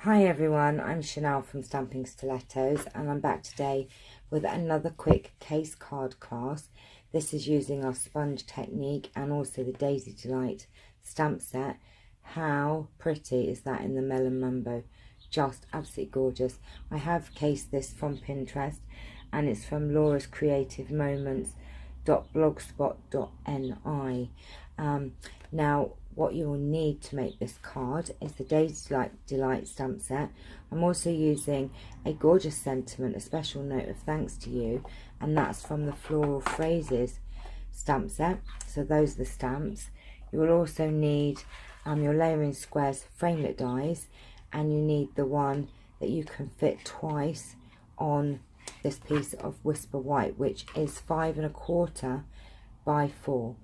Hi everyone, I'm Chanel from Stamping Stilettos and I'm back today with another quick case card class. This is using our sponge technique and also the Daisy Delight stamp set. How pretty is that in the Melon Mambo? Just absolutely gorgeous. I have cased this from Pinterest and it's from Laura's Creative Moments.blogspot.ni. Now what you will need to make this card is the Daisy Delight stamp set. I'm also using a gorgeous sentiment, a special note of thanks to you, and that's from the Floral Phrases stamp set. So those are the stamps. You will also need your layering squares framelit dies, and you need the one that you can fit twice on this piece of Whisper White, which is 5 1/4 by 4.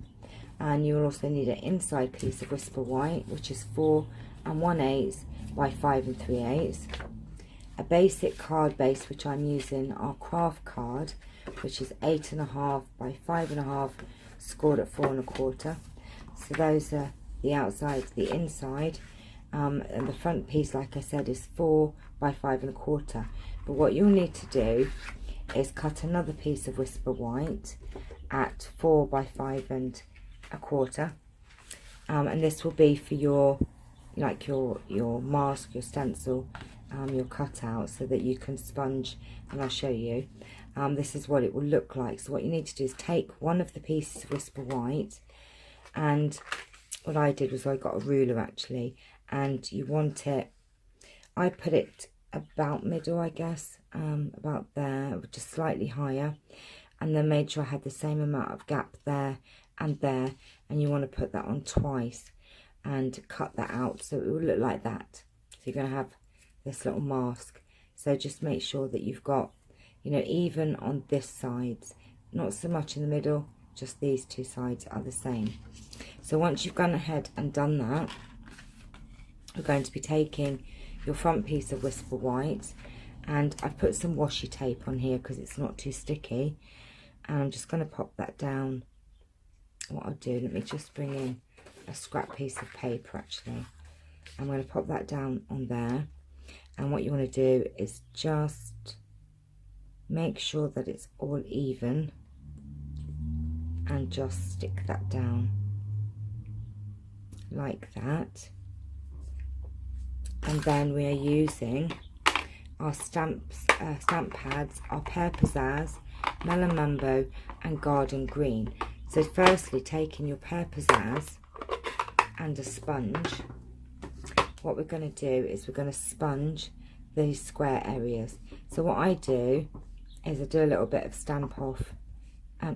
And you will also need an inside piece of Whisper White, which is 4 1/8 by 5 3/8. A basic card base, which I'm using, our craft card, which is 8 1/2 by 5 1/2, scored at 4 1/4. So those are the outside, the inside, and the front piece, like I said, is 4 by 5 1/4. But what you'll need to do is cut another piece of Whisper White at 4 by 5 1/4, and this will be for your mask, your stencil, your cutout, so that you can sponge, and I'll show you. This is what it will look like. So what you need to do is take one of the pieces of Whisper White, and what I did was I got a ruler actually, and you want it, I put it about middle, I guess, about there, just slightly higher, and then made sure I had the same amount of gap there and there, and you want to put that on twice and cut that out so it will look like that. So you're going to have this little mask. So just make sure that you've got, even on this side, not so much in the middle, just these two sides are the same. So once you've gone ahead and done that, we're going to be taking your front piece of Whisper White, and I've put some washi tape on here because it's not too sticky, and I'm just going to pop that down. What I'll do, let me just bring in a scrap piece of paper actually. I'm going to pop that down on there, and what you want to do is just make sure that it's all even and just stick that down like that. And then we are using our stamp pads, our Pear Pizzazz, Melon Mambo and Garden Green. So firstly, taking your Pear Pizzazz and a sponge, what we're going to do is we're going to sponge these square areas. So what I do is I do a little bit of sponge off a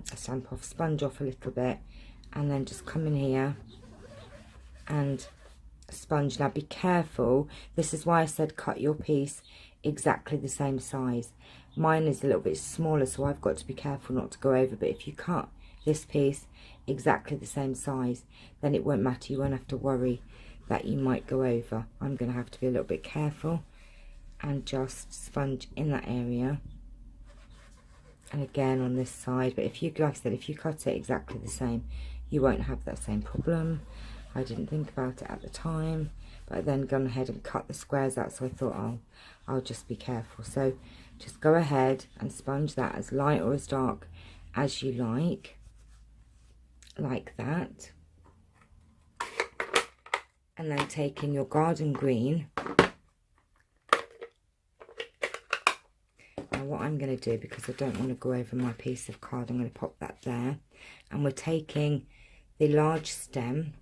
little bit, and then just come in here and sponge. Now be careful, this is why I said cut your piece exactly the same size. Mine is a little bit smaller, so I've got to be careful not to go over, but if you cut this piece exactly the same size, then it won't matter. You won't have to worry that you might go over. I'm going to have to be a little bit careful and just sponge in that area, and again on this side. But if you, like I said, if you cut it exactly the same, you won't have that same problem. I didn't think about it at the time, but I then gone ahead and cut the squares out, so I thought I'll just be careful. So just go ahead and sponge that as light or as dark as you like that. And then taking your Garden Green, now what I'm going to do, because I don't want to go over my piece of card, I'm going to pop that there, and we're taking the large stem,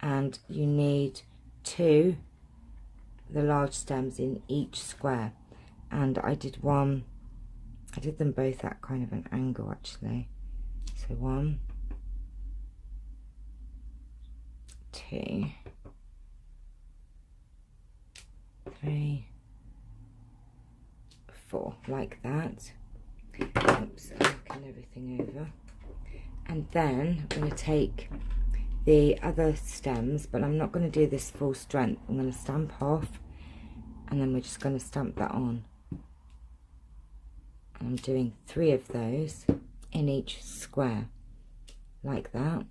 and you need the large stems in each square, and I did them both at kind of an angle actually. So 1, 2, 3, 4, like that. Oops, I'm knocking everything over. And then I'm going to take the other stems, but I'm not going to do this full strength. I'm going to stamp off, and then we're just going to stamp that on. And I'm doing 3 of those in each square, like that.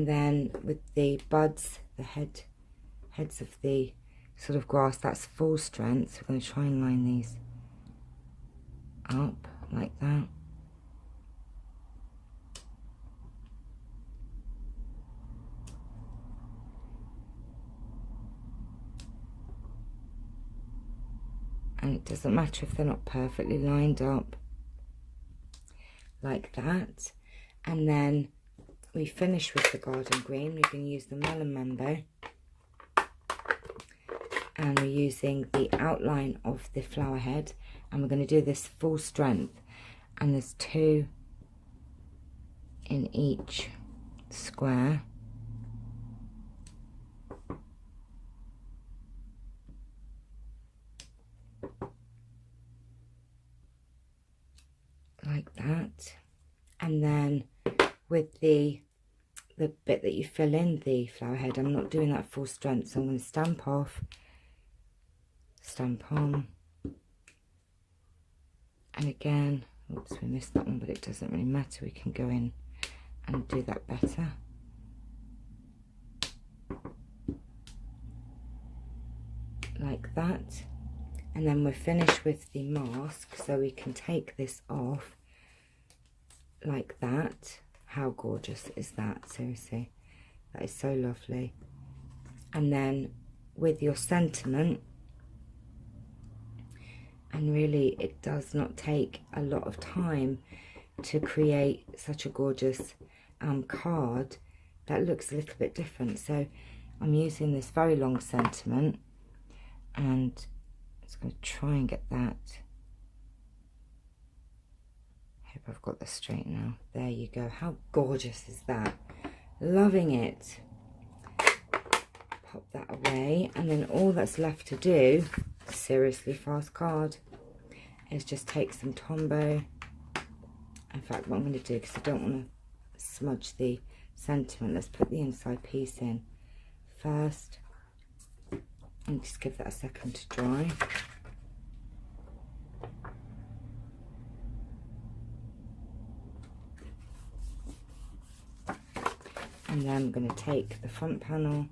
And then with the buds, the heads of the sort of grass, that's full strength. So we're going to try and line these up like that. And it doesn't matter if they're not perfectly lined up, like that. And then we finish with the garden green. We can use the melon mambo, and we're using the outline of the flower head, and we're going to do this full strength, and there's 2 in each square. Like that. And then with the bit that you fill in the flower head, I'm not doing that full strength, so I'm going to stamp off, stamp on, and again, oops, we missed that one, but it doesn't really matter, we can go in and do that better. Like that. And then we're finished with the mask, so we can take this off like that. How gorgeous is that? Seriously, that is so lovely. And then with your sentiment, and really it does not take a lot of time to create such a gorgeous card that looks a little bit different. So I'm using this very long sentiment, and I'm going to try and get that. Hope I've got this straight now. There you go. How gorgeous is that? Loving it. Pop that away, and then all that's left to do, seriously fast card, is just take some Tombow. In fact, what I'm going to do, because I don't want to smudge the sentiment, let's put the inside piece in first. And just give that a second to dry. And then I'm going to take the front panel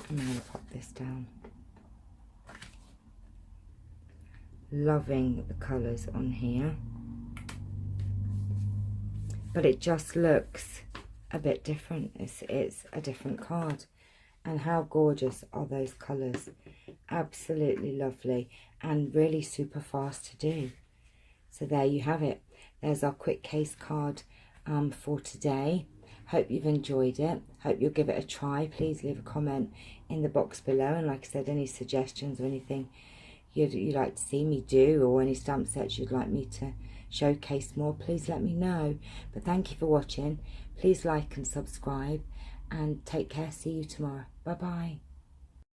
and I'm going to pop this down. Loving the colours on here. But it just looks a bit different. It's a different card. And how gorgeous are those colours? Absolutely lovely and really super fast to do. So there you have it. There's our quick case card for today. Hope you've enjoyed it. Hope you'll give it a try. Please leave a comment in the box below. And like I said, any suggestions or anything you'd like to see me do, or any stamp sets you'd like me to showcase more, please let me know. But thank you for watching. Please like and subscribe, and take care. See you tomorrow. Bye bye.